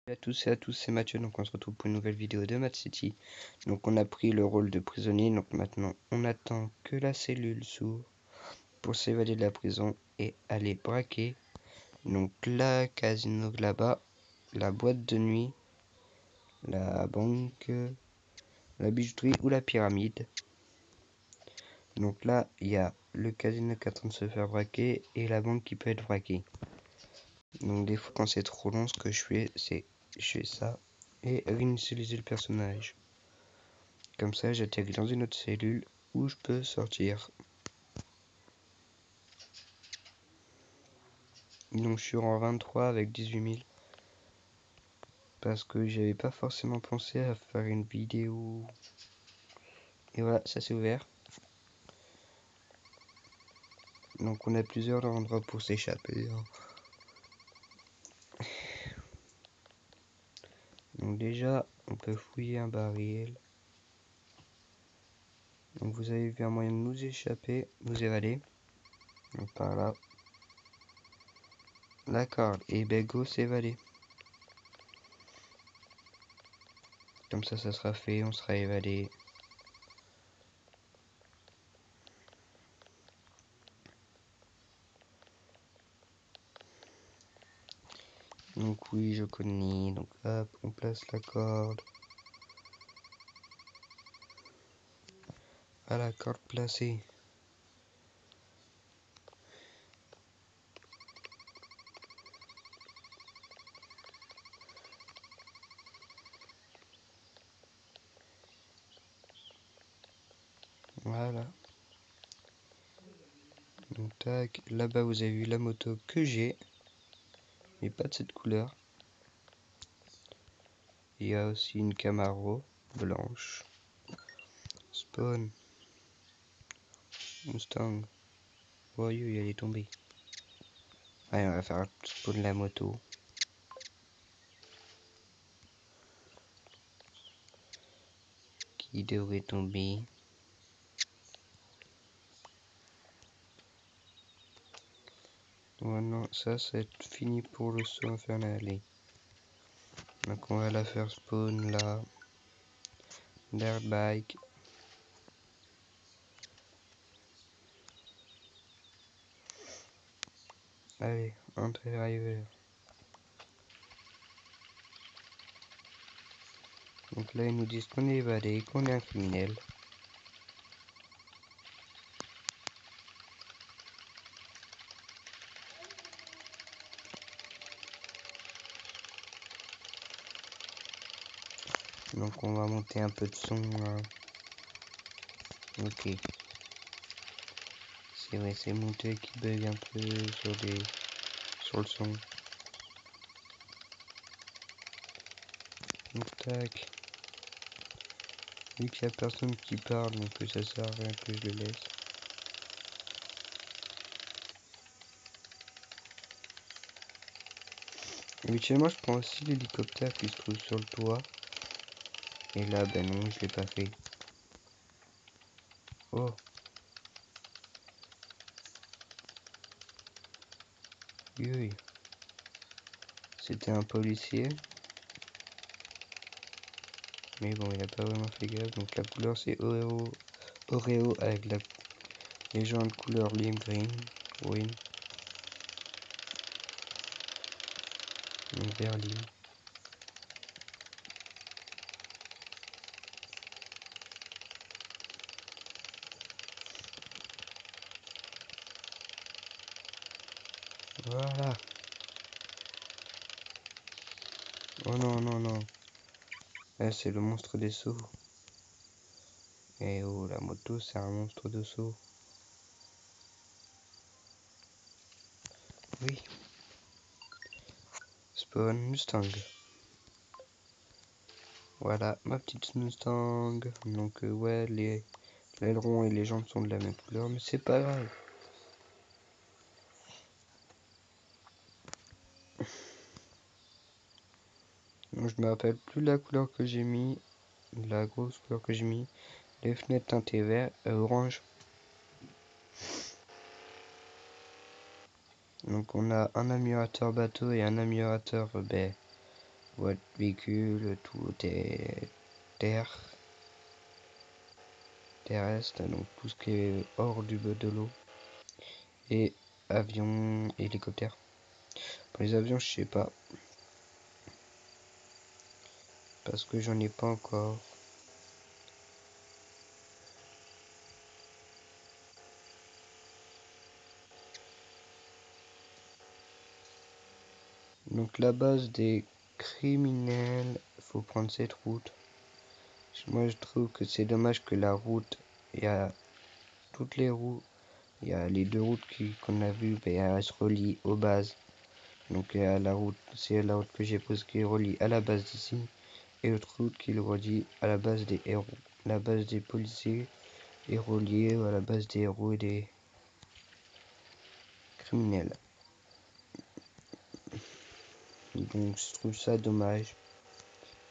Salut à tous et à tous, c'est Mathieu, donc on se retrouve pour une nouvelle vidéo de Mad City. Donc on a pris le rôle de prisonnier, donc maintenant on attend que la cellule s'ouvre pour s'évader de la prison et aller braquer. Donc la casino là-bas, la boîte de nuit, la banque, la bijouterie ou la pyramide. Donc là il y a le casino qui est en train de se faire braquer et la banque qui peut être braquée. Donc des fois quand c'est trop long, ce que je fais c'est je fais ça et réinitialiser le personnage. Comme ça, j'atterris dans une autre cellule où je peux sortir. Donc je suis en 23 avec 18 000. Parce que j'avais pas forcément pensé à faire une vidéo. Et voilà, ça s'est ouvert. Donc on a plusieurs endroits pour s'échapper. Donc déjà, on peut fouiller un baril. Donc vous avez vu un moyen de nous échapper, nous évader. Donc par là. D'accord, et ben go s'évader. Comme ça sera fait, on sera évadé. Donc oui, je connais. Donc hop, on place la corde. À la corde placée. Voilà. Donc tac, là-bas vous avez vu la moto que j'ai, mais pas de cette couleur. Il y a aussi une Camaro blanche. Spawn. Mustang. Oh, elle est tombée. Allez, on va faire un spawn la moto. Qui devrait tomber. Oh non, ça c'est fini pour le saut infernal. Donc on va la faire spawn là. Dirt bike. Allez, entrée driver. Donc là ils nous disent qu'on est évadé, qu'on est un criminel. Donc on va monter un peu de son. Ok. C'est vrai, c'est monté qui bug un peu sur le son. Donc tac. Vu qu'il n'y a personne qui parle, donc ça sert à rien que je le laisse. Habituellement je prends aussi l'hélicoptère qui se trouve sur le toit. Et là ben non, je l'ai pas fait. Oh. Oui. C'était un policier. Mais bon, il a pas vraiment fait gaffe. Donc la couleur c'est Oreo avec la légende couleur lime green. Win. Vert lime. Voilà. Oh non, non, non. Là c'est le monstre des sauts. Et oh, la moto c'est un monstre de saut. Oui. Spawn Mustang. Voilà, ma petite Mustang. Donc ouais, l'aileron et les jambes sont de la même couleur, mais c'est pas grave. Donc, je me rappelle plus la couleur que j'ai mis, la grosse couleur que j'ai mis. Les fenêtres teintées vert, orange. Donc on a un améliorateur bateau et un améliorateur baie. véhicule, tout est terrestre, donc tout ce qui est hors de l'eau. Et avion, hélicoptère. Pour les avions, je sais pas. Parce que j'en ai pas encore. Donc la base des criminels, faut prendre cette route. Moi je trouve que c'est dommage que la route, il y a toutes les routes, il y a les deux routes qu'on a vues, elles se relient aux bases. Donc il y a la route, c'est la route que j'ai prise qui relie à la base d'ici, et l'autre route qui le relie à la base des héros. La base des policiers est reliée à la base des héros et des criminels. Donc je trouve ça dommage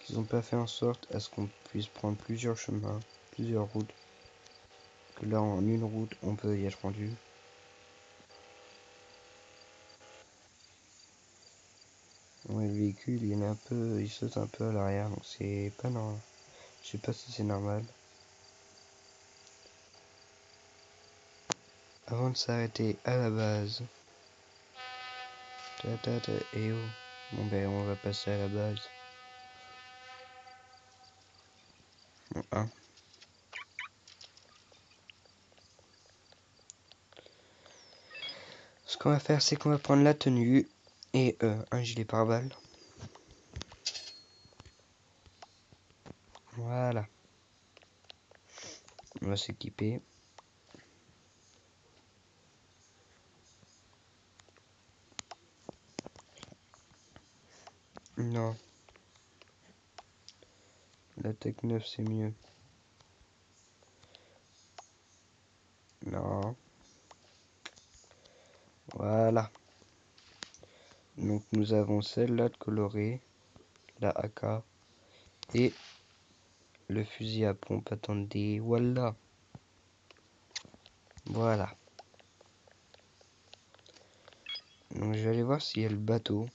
qu'ils n'ont pas fait en sorte à ce qu'on puisse prendre plusieurs chemins, plusieurs routes. Que là en une route on peut y être rendu. Ouais, le véhicule il saute un peu à l'arrière, donc c'est pas normal. Je sais pas si c'est normal. Avant de s'arrêter à la base. Et oh. Bon ben on va passer à la base. Hein. Ce qu'on va faire, c'est qu'on va prendre la tenue et un gilet pare-balles. Voilà. On va s'équiper. Non. La Tech 9 c'est mieux. Non. Voilà. Donc nous avons celle-là de colorée, la AK, et le fusil à pompe. Attendez, voilà. Voilà. Donc je vais aller voir s'il y a le bateau.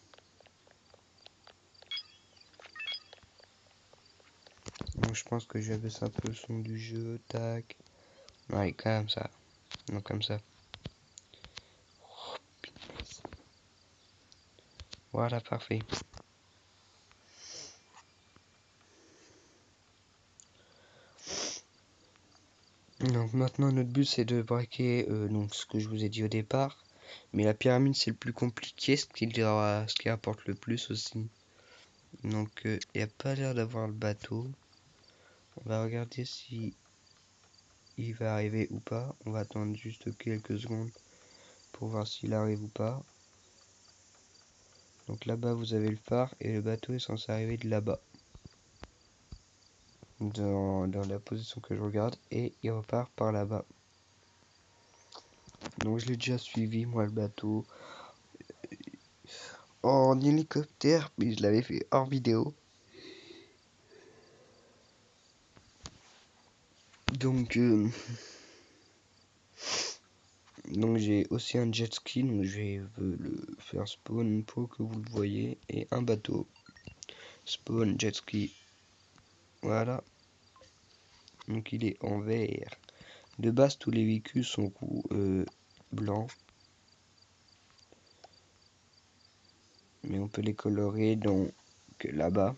Donc je pense que je vais baisser un peu le son du jeu. Tac. Ouais, comme ça. Non, comme ça. Oh, punaise. Voilà, parfait. Donc maintenant notre but c'est de braquer donc ce que je vous ai dit au départ. Mais la pyramide c'est le plus compliqué, ce qui apporte le plus aussi. Donc il n'y a pas l'air d'avoir le bateau. On va regarder si il va arriver ou pas. On va attendre juste quelques secondes pour voir s'il arrive ou pas. Donc là-bas vous avez le phare et le bateau est censé arriver de là-bas. Dans la position que je regarde, et il repart par là-bas. Donc je l'ai déjà suivi moi le bateau en hélicoptère, mais je l'avais fait hors vidéo. Donc j'ai aussi un jet ski, donc je vais le faire spawn pour que vous le voyez, et un bateau. Spawn jet ski. Voilà. Donc il est en vert. De base tous les véhicules sont blancs. Mais on peut les colorer donc là-bas.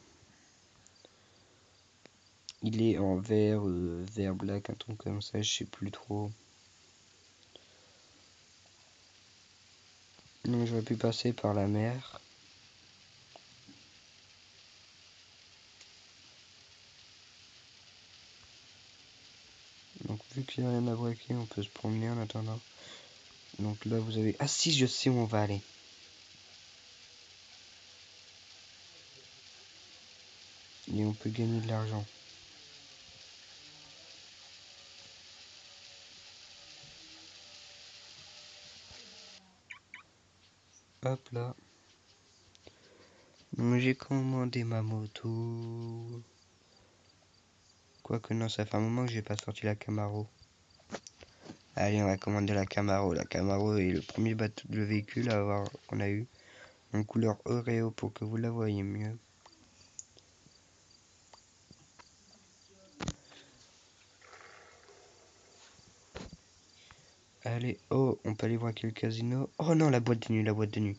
Il est en vert, vert black, un truc comme ça, je sais plus trop. Donc j'aurais pu passer par la mer. Donc vu qu'il n'y a rien à braquer, on peut se promener en attendant. Donc là vous avez... Ah si, je sais où on va aller. Et on peut gagner de l'argent. Hop là. Donc j'ai commandé ma moto. Quoique non, ça fait un moment que j'ai pas sorti la Camaro. Allez, on va commander la Camaro. La Camaro est le premier véhicule à avoir qu'on a eu. En couleur Oreo pour que vous la voyez mieux. Allez, oh, on peut aller voir quel casino. Oh non, la boîte de nuit, la boîte de nuit.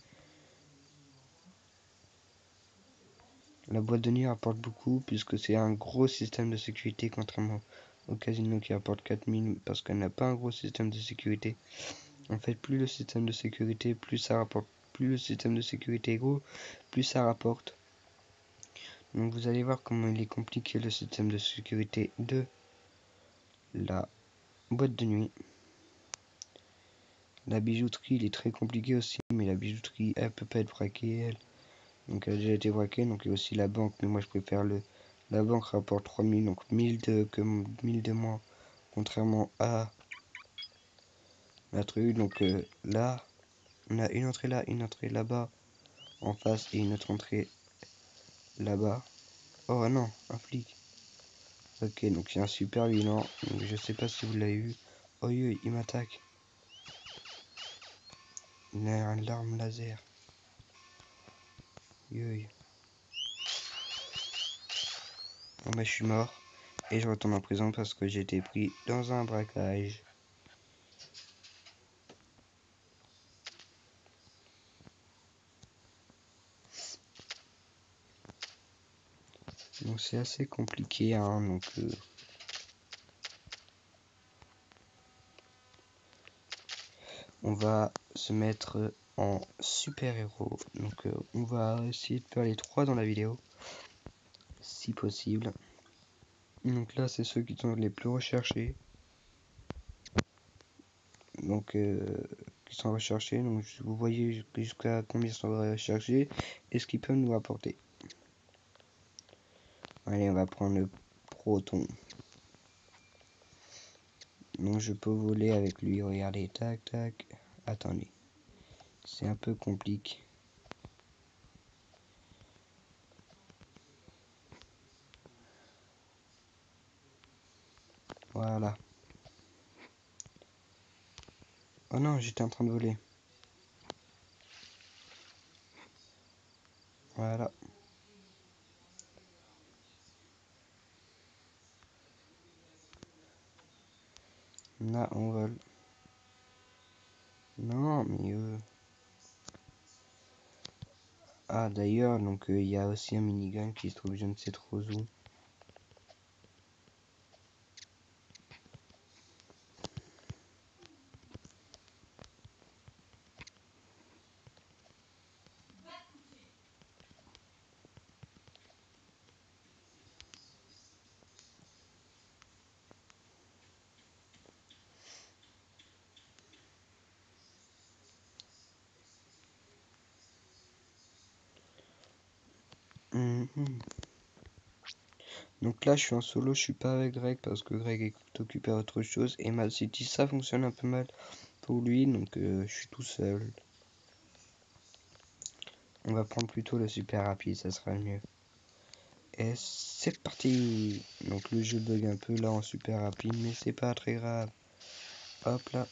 La boîte de nuit rapporte beaucoup puisque c'est un gros système de sécurité contrairement au casino qui rapporte 4000 parce qu'elle n'a pas un gros système de sécurité. En fait, plus le système de sécurité, plus ça rapporte. Plus le système de sécurité est gros, plus ça rapporte. Donc vous allez voir comment il est compliqué le système de sécurité de la boîte de nuit. La bijouterie, il est très compliqué aussi, mais la bijouterie, elle peut pas être braquée, elle. Donc elle a déjà été braquée, donc il y a aussi la banque, mais moi je préfère la banque rapporte 3000, donc 1000 de moins, contrairement à la truc. Donc là, on a une entrée là, une entrée là-bas, en face, et une autre entrée là-bas. Oh non, un flic. Ok, donc c'est un super vilain, donc je sais pas si vous l'avez vu. Oh il m'attaque. Il a une arme laser. Bon bah je suis mort. Et je retourne en prison parce que j'ai été pris dans un braquage. Donc c'est assez compliqué, hein, donc on va se mettre en super-héros. Donc on va essayer de faire les 3 dans la vidéo, si possible. Donc là c'est ceux qui sont les plus recherchés. Donc qui sont recherchés. Donc vous voyez jusqu'à combien ils sont recherchés et ce qu'ils peuvent nous apporter. Allez, on va prendre le proton. Donc je peux voler avec lui, regardez, tac tac. Attendez, c'est un peu compliqué. Voilà. Oh non, j'étais en train de voler. Voilà. Là, on vole. Non, mais ah, d'ailleurs, donc il y a aussi un minigun qui se trouve je ne sais trop où. Donc là, je suis en solo, je suis pas avec Greg parce que Greg est occupé à autre chose. Et Mad City, ça fonctionne un peu mal pour lui, donc je suis tout seul. On va prendre plutôt le super rapide, ça sera le mieux. Et c'est parti. Donc le jeu bug un peu là en super rapide, mais c'est pas très grave. Hop là.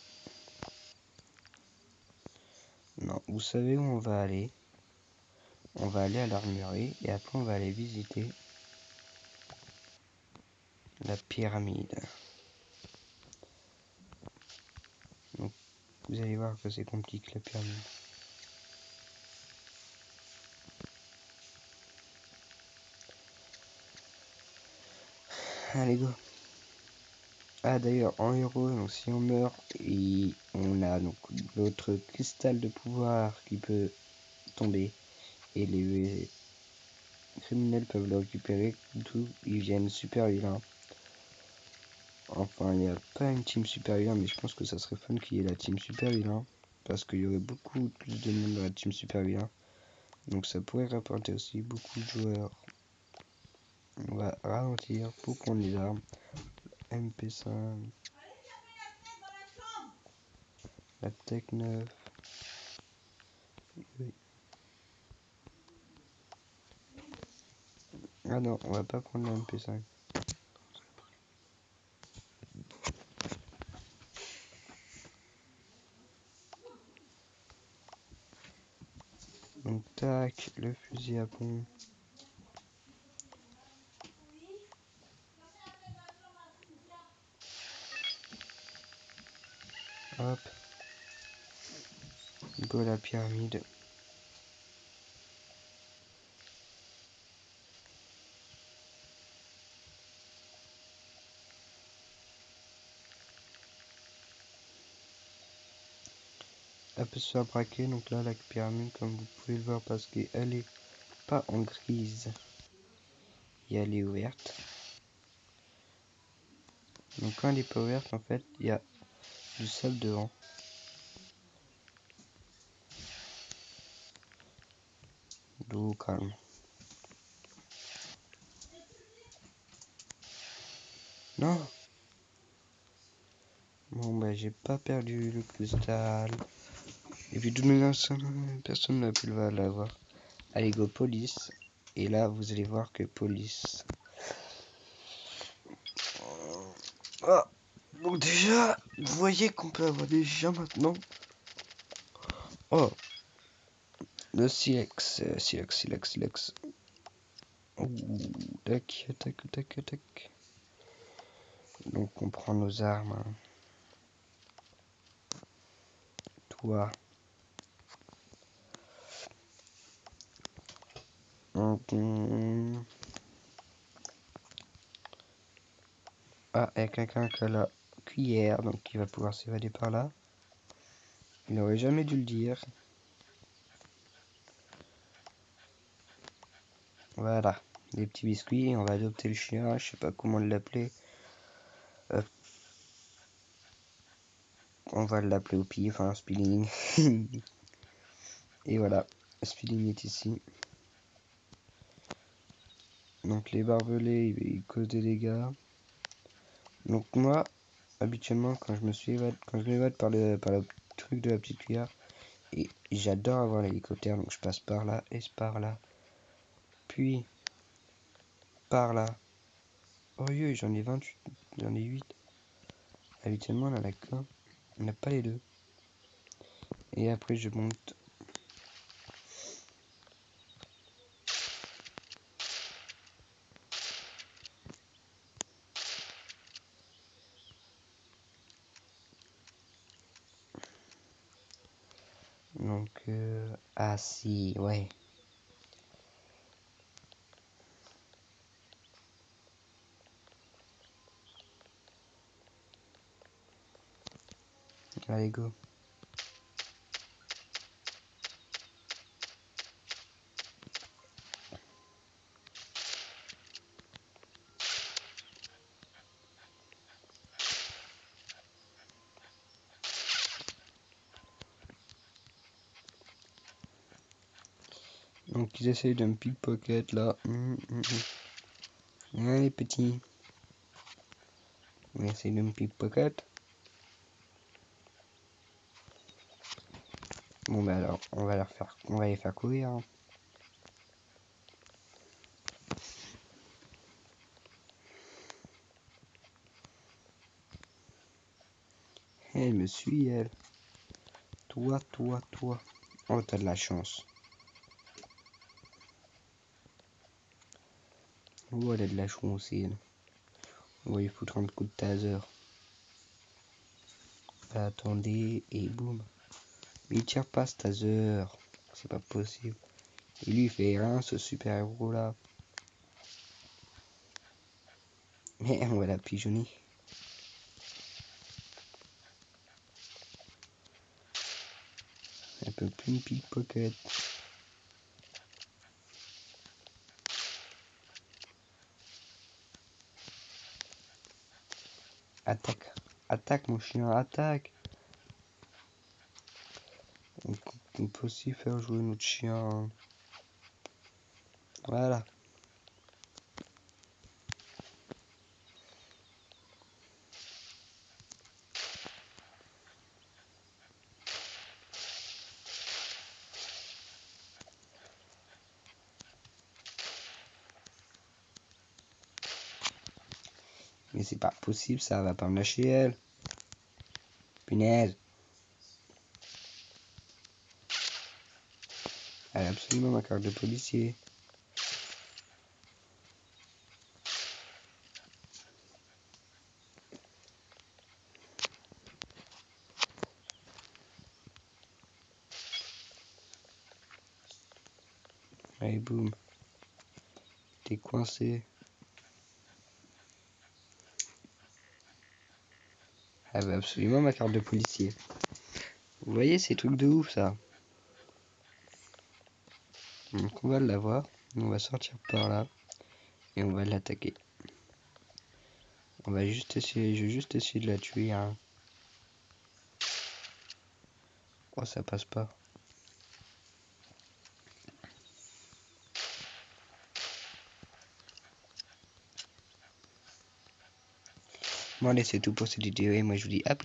Non, vous savez où on va aller? On va aller à l'armurerie et après on va aller visiter la pyramide. Donc vous allez voir que c'est compliqué la pyramide. Allez go. Ah d'ailleurs en héros, donc si on meurt, et on a donc notre cristal de pouvoir qui peut tomber et les criminels peuvent le récupérer, d'où ils viennent super vilains. Enfin il n'y a pas une team super vilain, mais je pense que ça serait fun qu'il y ait la team super vilain, parce qu'il y aurait beaucoup plus de monde dans la team super vilain, donc ça pourrait rapporter aussi beaucoup de joueurs. On va ralentir pour prendre les armes. MP5, la Tech 9. Oui. Ah non, on va pas prendre la MP5. Donc tac, le fusil à pompe. Hop. Go la pyramide. Elle peut se faire braquer, donc là la pyramide comme vous pouvez le voir parce qu'elle est pas en grise et elle est ouverte. Donc quand elle est pas ouverte en fait il y a du sable devant. D'où calme. Non. Bon bah j'ai pas perdu le cristal. Et puis de toute façon personne n'a pu l'avoir. Allez go police. Et là vous allez voir que police. Ah. Donc déjà vous voyez qu'on peut avoir des chiens maintenant. Oh. Le silex. Silex. Ouh. Tac. Donc on prend nos armes. Toi. Ah, il y a quelqu'un qui a la cuillère, donc il va pouvoir s'évader par là. Il n'aurait jamais dû le dire. Voilà, des petits biscuits, on va adopter le chien, je sais pas comment l'appeler. On va l'appeler au pif, enfin Spilling. Et voilà, Spilling est ici. Donc les barbelés, ils causent des dégâts. Donc moi, habituellement, quand je m'évade par le truc de la petite cuillère, et j'adore avoir l'hélicoptère, donc je passe par là et par là. Puis, par là. Oh oui, j'en ai 28, j'en ai 8. Habituellement, on en a qu'un. On n'a pas les deux. Et après, je monte. Donc, ah si, ouais. Allez, go. Donc, ils essayent de me pickpocket là. Allez, petit. Ils essayent de me pickpocket. Bon, bah alors, on va les faire courir. Hein. Elle me suit, elle. Toi. Oh, t'as de la chance. Oh, elle a de la chance aussi, elle. On va lui foutre un coup de taser. Attendez, et boum. Mais il tire pas ce taser. C'est pas possible. Il lui fait rien, ce super héros là. Mais on va la pigeonner. Elle peut plus me pickpocket. Attaque mon chien, attaque. On peut aussi faire jouer notre chien. Voilà. Mais c'est pas possible, ça va pas me lâcher elle. Punaise. Elle a absolument ma carte de policier. Allez, boum. T'es coincé. Ah bah absolument ma carte de policier. Vous voyez ces trucs de ouf ça. Donc on va l'avoir. On va sortir par là. Et on va l'attaquer. On va juste essayer. Je vais juste essayer de la tuer. Hein. Oh ça passe pas. Bon allez c'est tout pour cette vidéo et moi je vous dis à plus.